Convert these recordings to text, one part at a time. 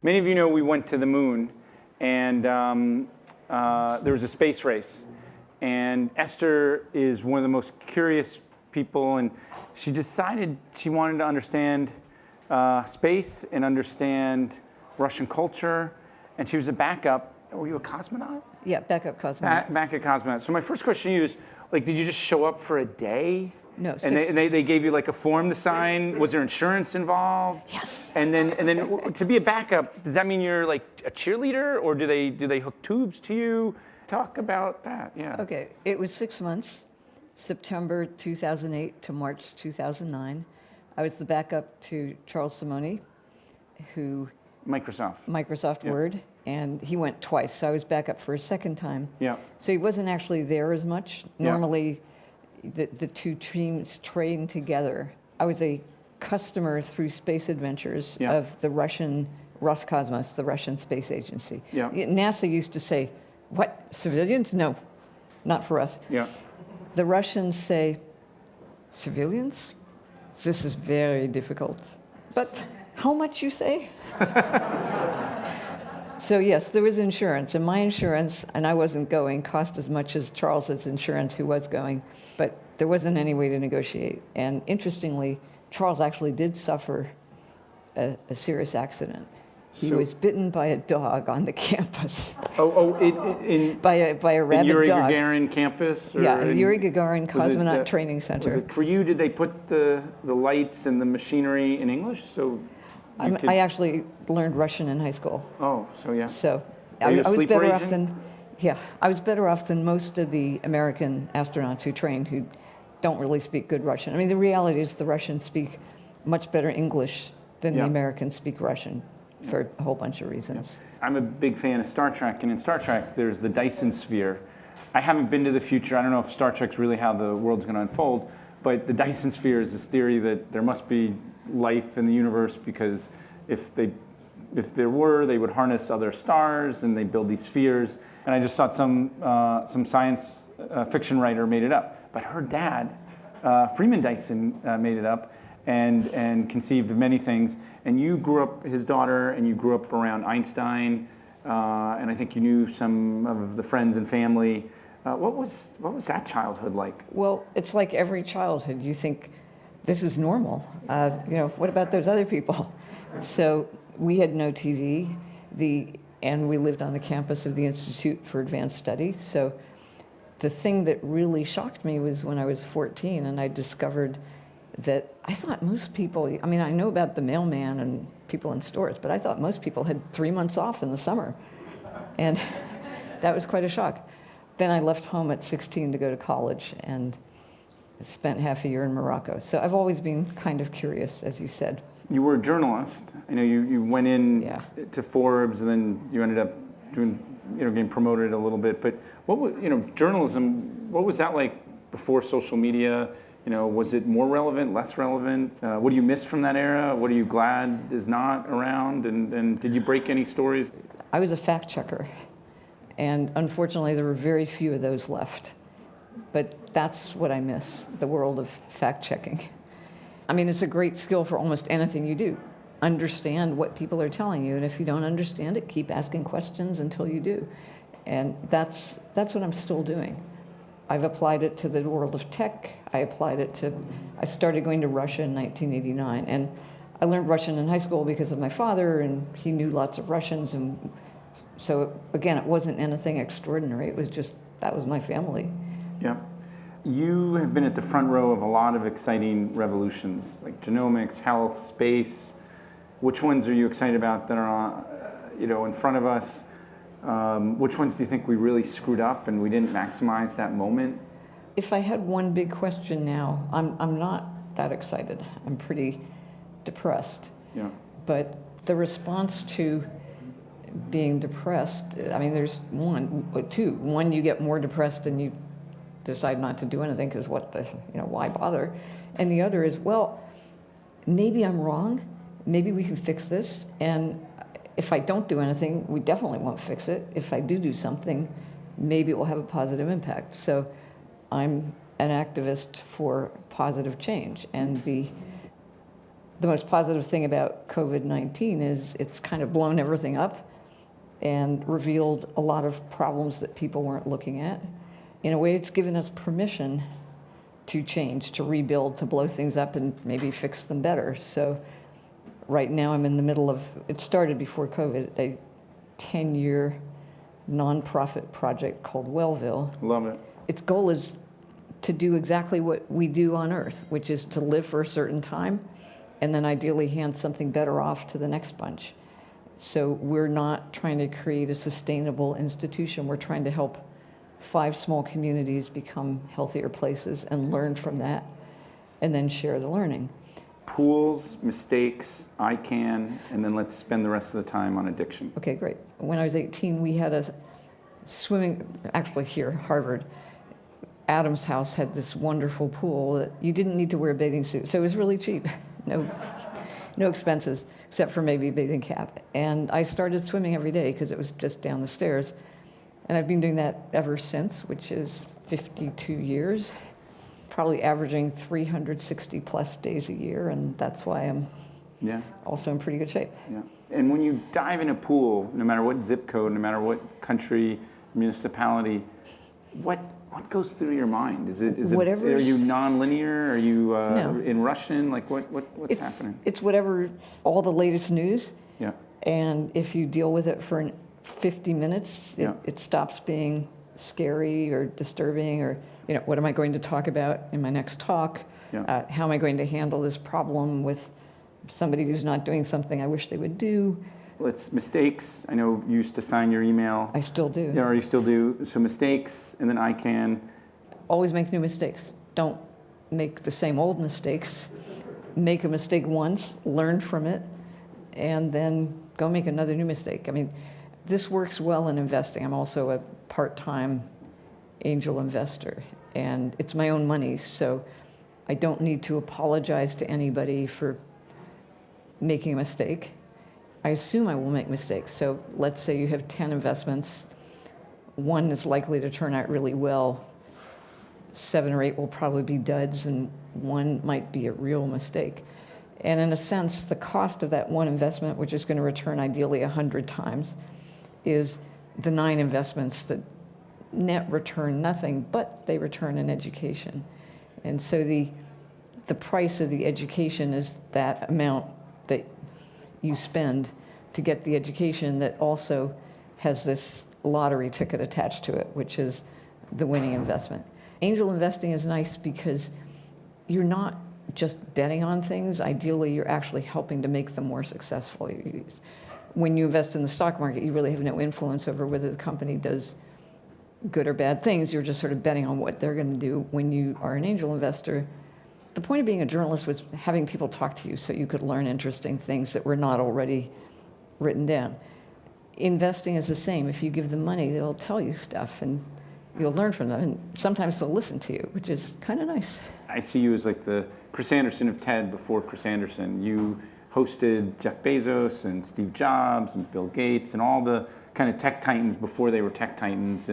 Many of you know we went to the moon, and there was a space race. And Esther is one of the most curious people, and she decided she wanted to understand space and understand Russian culture. And she was a backup. Were you a cosmonaut? Yeah, backup cosmonaut. Backup cosmonaut. So my first question to you is, like, did you just show up for a day? No. And they gave you like a form to sign. Was there insurance involved? Yes. And then to be a backup, does that mean you're like a cheerleader, or do they hook tubes to you? Talk about that. Yeah. Okay. It was 6 months, September 2008 to March 2009. I was the backup to Charles Simoni, who Microsoft Word, and he went twice. So I was backup for a second time. Yeah. So he wasn't actually there as much. Yeah. Normally, the two teams trained together. I was a customer through Space Adventures of the Russian Roscosmos, the Russian space agency. Yeah. NASA used to say, "What, civilians? No, not for us." Yeah. The Russians say, "Civilians? This is very difficult. But how much, you say?" So yes, there was insurance, and my insurance, and I wasn't going, cost as much as Charles's insurance, who was going, but there wasn't any way to negotiate. And interestingly, Charles actually did suffer a serious accident. He was bitten by a dog on the campus. By a rabid Yuri dog. Gagarin campus? Or Yuri Gagarin Cosmonaut Training Center. For you, did they put the lights and the machinery in English? So I actually learned Russian in high school. Oh, so yeah. So I was better off than, I was better off than most of the American astronauts who trained who don't really speak good Russian. I mean, the reality is the Russians speak much better English than the Americans speak Russian for a whole bunch of reasons. I'm a big fan of Star Trek, and in Star Trek, there's the Dyson sphere. I haven't been to the future. I don't know if Star Trek's really how the world's going to unfold, but the Dyson sphere is this theory that there must be life in the universe, because if there were, they would harness other stars and they build these spheres. And I just thought some science fiction writer made it up, but her dad, Freeman Dyson, made it up and conceived of many things. And you grew up, his daughter, and you grew up around Einstein, and I think you knew some of the friends and family. What was that childhood like? Well, it's like every childhood. You think, this is normal. What about those other people? So we had no TV, and we lived on the campus of the Institute for Advanced Study. So the thing that really shocked me was when I was 14 and I discovered that I thought most people, I mean, I know about the mailman and people in stores, but I thought most people had 3 months off in the summer. And that was quite a shock. Then I left home at 16 to go to college and spent half a year in Morocco. So I've always been kind of curious, as you said. You were a journalist. I know you went in to Forbes, and then you ended up getting promoted a little bit. But what was, journalism, what was that like before social media? Was it more relevant, less relevant? What do you miss from that era? What are you glad is not around? And did you break any stories? I was a fact checker, and unfortunately there were very few of those left. But that's what I miss, the world of fact checking. I mean, it's a great skill for almost anything you do. Understand what people are telling you, and if you don't understand it, keep asking questions until you do. And that's what I'm still doing. I've applied it to the world of tech. I started going to Russia in 1989, and I learned Russian in high school because of my father, and he knew lots of Russians, and so again, it wasn't anything extraordinary. It was just, that was my family. Yeah. You have been at the front row of a lot of exciting revolutions, like genomics, health, space. Which ones are you excited about that are, in front of us? Which ones do you think we really screwed up and we didn't maximize that moment? If I had one big question now, I'm not that excited. I'm pretty depressed. Yeah. But the response to being depressed, I mean, there's two. One, you get more depressed and you decide not to do anything because why bother? And the other is, well, maybe I'm wrong. Maybe we can fix this. And if I don't do anything, we definitely won't fix it. If I do something, maybe it will have a positive impact. So I'm an activist for positive change. And the most positive thing about COVID-19 is it's kind of blown everything up and revealed a lot of problems that people weren't looking at. In a way, it's given us permission to change, to rebuild, to blow things up and maybe fix them better. So right now I'm in the middle of, it started before COVID, a 10-year nonprofit project called Wellville. Love it. Its goal is to do exactly what we do on Earth, which is to live for a certain time and then ideally hand something better off to the next bunch. So we're not trying to create a sustainable institution. We're trying to help 5 small communities become healthier places and learn from that and then share the learning. Pools, mistakes, ICANN, and then let's spend the rest of the time on addiction. Okay, great. When I was 18, we had a swimming, actually here, Hartford, Adam's house had this wonderful pool that you didn't need to wear a bathing suit. So it was really cheap. No expenses, except for maybe a bathing cap. And I started swimming every day because it was just down the stairs. And I've been doing that ever since, which is 52 years, probably averaging 360 plus days a year. And that's why I'm also in pretty good shape. Yeah. And when you dive in a pool, no matter what zip code, no matter what country, municipality, what goes through your mind? Is it are you non-linear? Are you No. in Russian? Like what's happening? It's whatever, all the latest news. Yeah. And if you deal with it for 50 minutes, it stops being scary or disturbing, or what am I going to talk about in my next talk? Yeah. How am I going to handle this problem with somebody who's not doing something I wish they would do? It's mistakes. I know you used to sign your email. I still do. Yeah, or you still do. So mistakes, and then ICANN. Always make new mistakes. Don't make the same old mistakes. Make a mistake once, learn from it, and then go make another new mistake. I mean, this works well in investing. I'm also a part-time angel investor, and it's my own money, so I don't need to apologize to anybody for making a mistake. I assume I will make mistakes. So let's say you have 10 investments. One is likely to turn out really well. 7 or 8 will probably be duds, and 1 might be a real mistake. And in a sense, the cost of that one investment, which is going to return ideally 100 times, is the 9 investments that net return nothing, but they return an education. And so the price of the education is that amount that you spend to get the education that also has this lottery ticket attached to it, which is the winning investment. Angel investing is nice because you're not just betting on things. Ideally, you're actually helping to make them more successful. When you invest in the stock market, you really have no influence over whether the company does good or bad things. You're just sort of betting on what they're going to do. When you are an angel investor, the point of being a journalist was having people talk to you so you could learn interesting things that were not already written down. Investing is the same. If you give them money, they'll tell you stuff and you'll learn from them. And sometimes they'll listen to you, which is kind of nice. I see you as like the Chris Anderson of TED before Chris Anderson. You hosted Jeff Bezos and Steve Jobs and Bill Gates and all the kind of tech titans before they were tech titans.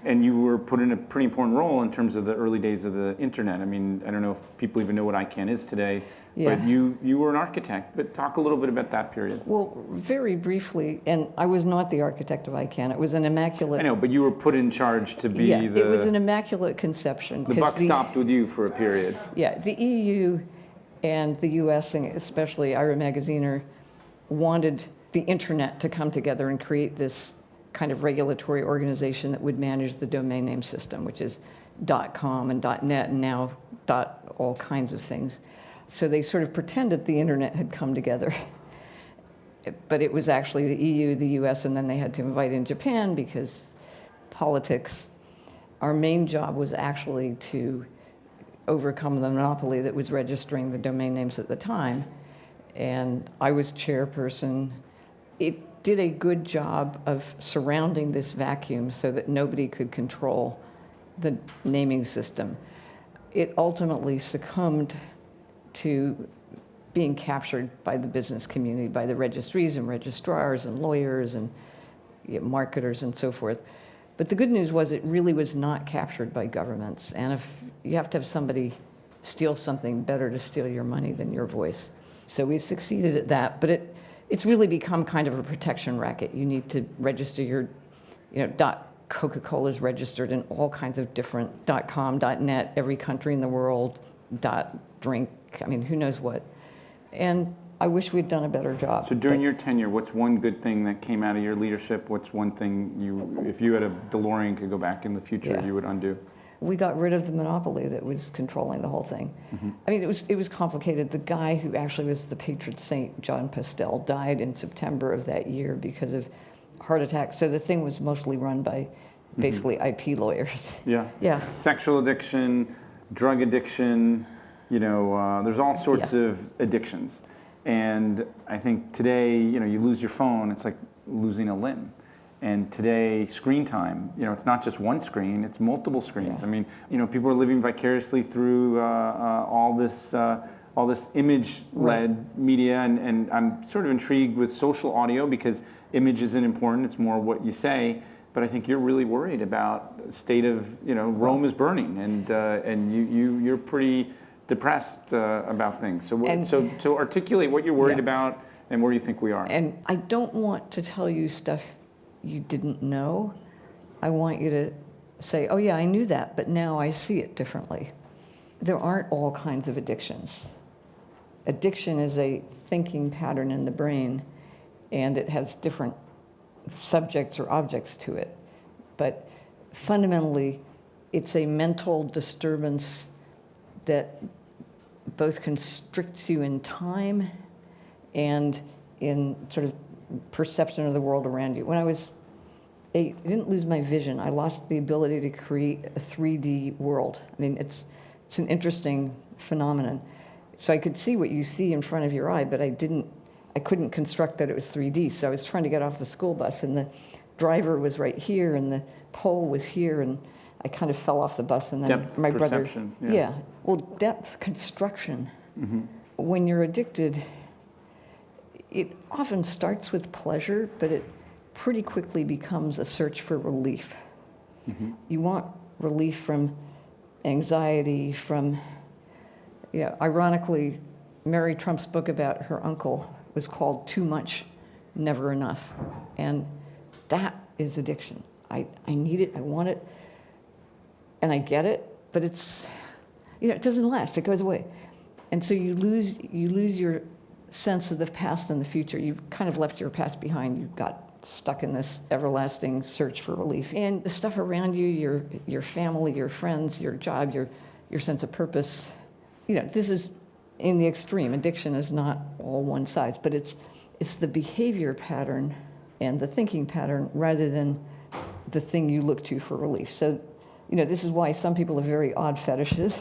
And you were put in a pretty important role in terms of the early days of the internet. I mean, I don't know if people even know what ICANN is today, but you were an architect. But talk a little bit about that period. Well, very briefly, and I was not the architect of ICANN. It was an immaculate... I know, but you were put in charge to be it was an immaculate conception. The buck stopped with you for a period. Yeah, the EU and the US, and especially Ira Magaziner, wanted the internet to come together and create this kind of regulatory organization that would manage the domain name system, which is .com and .net and now all kinds of things. So they sort of pretended the internet had come together. But it was actually the EU, the US, and then they had to invite in Japan because politics. Our main job was actually to overcome the monopoly that was registering the domain names at the time. And I was chairperson. It did a good job of surrounding this vacuum so that nobody could control the naming system. It ultimately succumbed to being captured by the business community, by the registries and registrars and lawyers and marketers and so forth. But the good news was it really was not captured by governments. And if you have to have somebody steal something, better to steal your money than your voice. So we succeeded at that, but it's really become kind of a protection racket. You need to register your, Coca-Cola is registered in all kinds of different .com, .net, every country in the world, .drink, who knows what. And I wish we'd done a better job. So during your tenure, what's one good thing that came out of your leadership? What's one thing if you had a DeLorean could go back in the future, you would undo? We got rid of the monopoly that was controlling the whole thing. It was complicated. The guy who actually was the patron saint, John Pastel, died in September of that year because of heart attack. So the thing was mostly run by basically IP lawyers. Yeah. Sexual addiction, drug addiction, there's all sorts of addictions. And I think today, you lose your phone, it's like losing a limb. And today, screen time, it's not just one screen, it's multiple screens. People are living vicariously through all this image-led media, and I'm sort of intrigued with social audio because image isn't important, it's more what you say. But I think you're really worried about the state of, Rome is burning, and you're pretty depressed about things. So articulate what you're worried about and where you think we are. And I don't want to tell you stuff you didn't know. I want you to say, oh yeah, I knew that, but now I see it differently. There aren't all kinds of addictions. Addiction is a thinking pattern in the brain, and it has different subjects or objects to it. But fundamentally, it's a mental disturbance that both constricts you in time and in sort of perception of the world around you. When I was 8, I didn't lose my vision. I lost the ability to create a 3D world. It's an interesting phenomenon. So I could see what you see in front of your eye, but I couldn't construct that it was 3D. So I was trying to get off the school bus, and the driver was right here, and the pole was here, and I kind of fell off the bus, and then depth my brother. Perception. Yeah. Well, depth construction. When you're addicted, it often starts with pleasure, but it pretty quickly becomes a search for relief. You want relief from anxiety, from, ironically, Mary Trump's book about her uncle was called Too Much, Never Enough. And that is addiction. I need it, I want it, and I get it, but it's, it doesn't last, it goes away. And so you lose your sense of the past and the future. You've kind of left your past behind. You've got stuck in this everlasting search for relief. And the stuff around you, your family, your friends, your job, your sense of purpose, this is in the extreme. Addiction is not all one size, but it's the behavior pattern and the thinking pattern rather than the thing you look to for relief. So, this is why some people have very odd fetishes.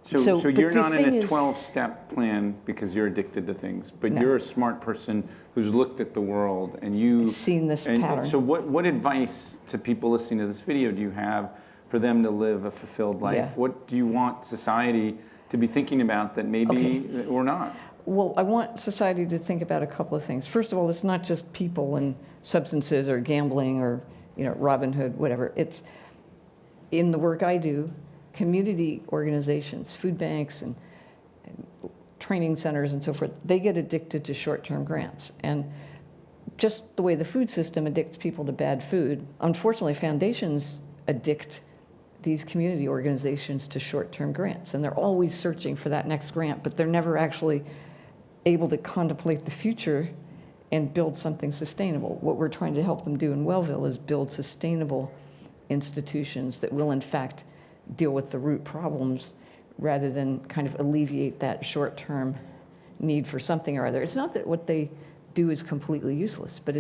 So you're not in a 12-step plan because you're addicted to things, but you're a smart person who's looked at the world and you've seen this pattern. So what advice to people listening to this video do you have for them to live a fulfilled life? What do you want society to be thinking about that maybe or not? Well, I want society to think about a couple of things. First of all, it's not just people and substances or gambling or Robin Hood, whatever. It's in the work I do. Community organizations, food banks and training centers and so forth, they get addicted to short-term grants. And just the way the food system addicts people to bad food, unfortunately, foundations addict these community organizations to short-term grants. And they're always searching for that next grant, but they're never actually able to contemplate the future and build something sustainable. What we're trying to help them do in Wellville is build sustainable institutions that will, in fact, deal with the root problems rather than kind of alleviate that short-term need for something or other. It's not that what they do is completely useless, but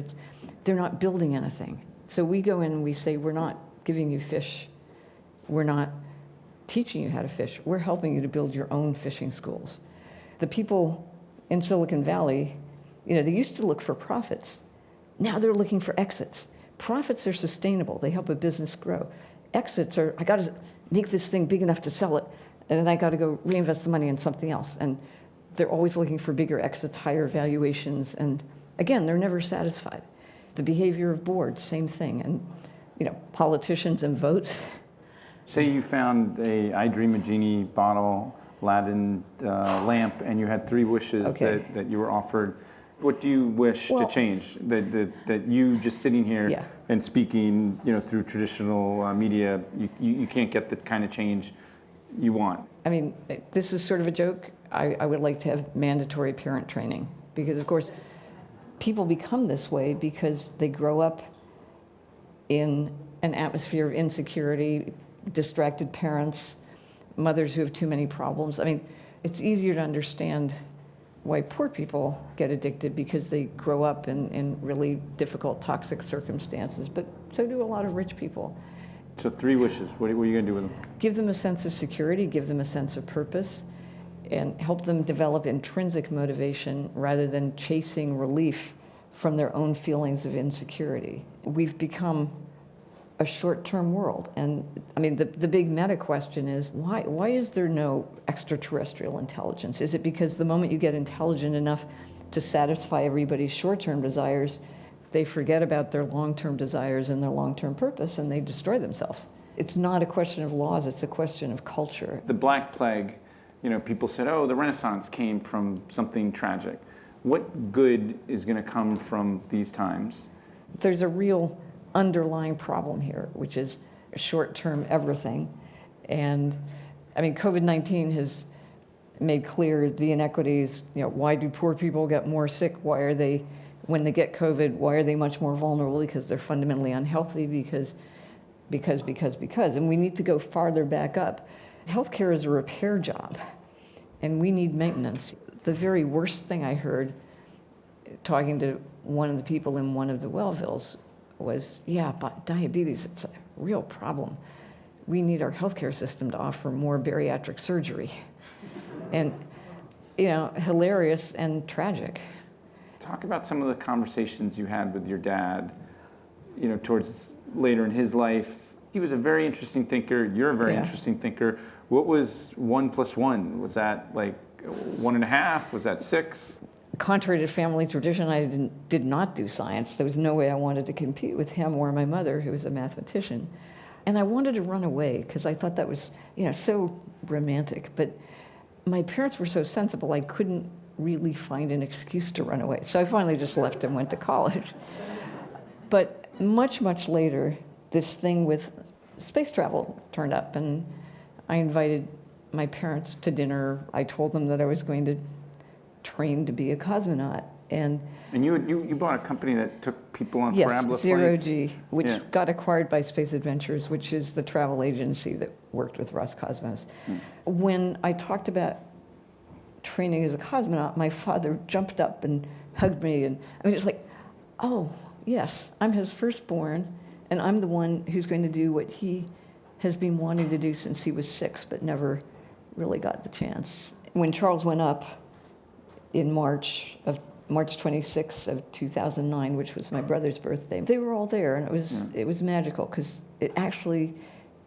they're not building anything. So we go in and we say, we're not giving you fish. We're not teaching you how to fish. We're helping you to build your own fishing schools. The people in Silicon Valley, they used to look for profits. Now they're looking for exits. Profits are sustainable. They help a business grow. Exits are, I got to make this thing big enough to sell it, and then I got to go reinvest the money in something else. And they're always looking for bigger exits, higher valuations, and again, they're never satisfied. The behavior of boards, same thing. And politicians and votes. Say you found a I Dream a Genie bottle Aladdin lamp, and you had 3 wishes Okay. that you were offered. What do you wish to change? That you just sitting here and speaking, through traditional media, you can't get the kind of change you want. I mean, this is sort of a joke. I would like to have mandatory parent training because, of course, people become this way because they grow up in an atmosphere of insecurity, distracted parents, mothers who have too many problems. I mean, it's easier to understand why poor people get addicted because they grow up in really difficult, toxic circumstances, but so do a lot of rich people. So 3 wishes, what are you gonna do with them? Give them a sense of security, give them a sense of purpose, and help them develop intrinsic motivation rather than chasing relief from their own feelings of insecurity. We've become a short-term world. And I mean, the big meta question is, why is there no extraterrestrial intelligence? Is it because the moment you get intelligent enough to satisfy everybody's short-term desires, they forget about their long-term desires and their long-term purpose and they destroy themselves? It's not a question of laws, it's a question of culture. The Black Plague, people said, oh, the Renaissance came from something tragic. What good is gonna come from these times? There's a real underlying problem here, which is short-term everything. And I mean, COVID-19 has made clear the inequities. Why do poor people get more sick? Why are they, when they get COVID, why are they much more vulnerable? Because they're fundamentally unhealthy, because. And we need to go farther back up. Healthcare is a repair job, and we need maintenance. The very worst thing I heard talking to one of the people in one of the Wellvilles was, but diabetes, it's a real problem. We need our healthcare system to offer more bariatric surgery. And, hilarious and tragic. Talk about some of the conversations you had with your dad, towards later in his life. He was a very interesting thinker. You're a very interesting thinker. What was 1 + 1? Was that like 1.5? Was that 6? Contrary to family tradition, I did not do science. There was no way I wanted to compete with him or my mother, who was a mathematician. And I wanted to run away because I thought that was, so romantic. But my parents were so sensible, I couldn't really find an excuse to run away. So I finally just left and went to college. But much, much later, this thing with space travel turned up, and I invited my parents to dinner. I told them that I was going to train to be a cosmonaut. And you bought a company that took people on Parabola flights? Zero G, which got acquired by Space Adventures, which is the travel agency that worked with Roscosmos. When I talked about training as a cosmonaut, my father jumped up and hugged me, and I was just like, oh, yes, I'm his firstborn, and I'm the one who's going to do what he has been wanting to do since he was 6, but never really got the chance. When Charles went up in March 26th of 2009, which was my brother's birthday, they were all there, and it was magical because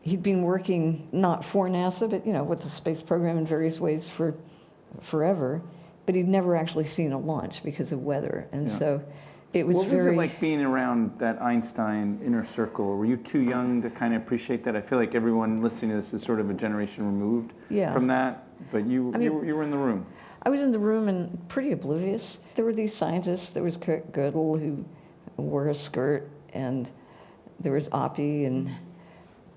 he'd been working not for NASA, but with the space program in various ways for forever, but he'd never actually seen a launch because of weather, and so it was What was it like being around that Einstein inner circle? Were you too young to kind of appreciate that? I feel like everyone listening to this is sort of a generation removed from that, but you were in the room. I was in the room and pretty oblivious. There were these scientists. There was Kurt Gödel, who wore a skirt, and there was Oppie,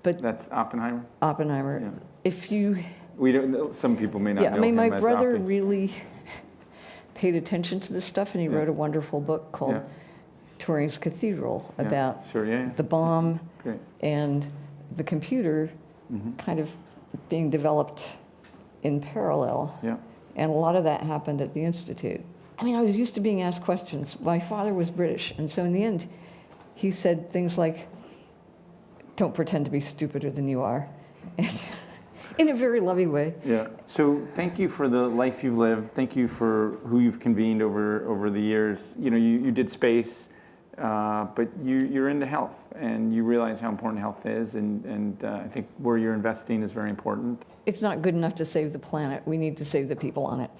but that's Oppenheimer. Oppenheimer. Yeah. If you, some people may not know I mean, him my as brother Oppie. really paid attention to this stuff, and he wrote a wonderful book called Turing's Cathedral about the bomb and the computer kind of being developed in parallel. Yeah. And a lot of that happened at the Institute. I mean, I was used to being asked questions. My father was British, and so in the end, he said things like, don't pretend to be stupider than you are, in a very loving way. Yeah. So thank you for the life you've lived. Thank you for who you've convened over the years. You did space, but you're into health, and you realize how important health is, and I think where you're investing is very important. It's not good enough to save the planet. We need to save the people on it.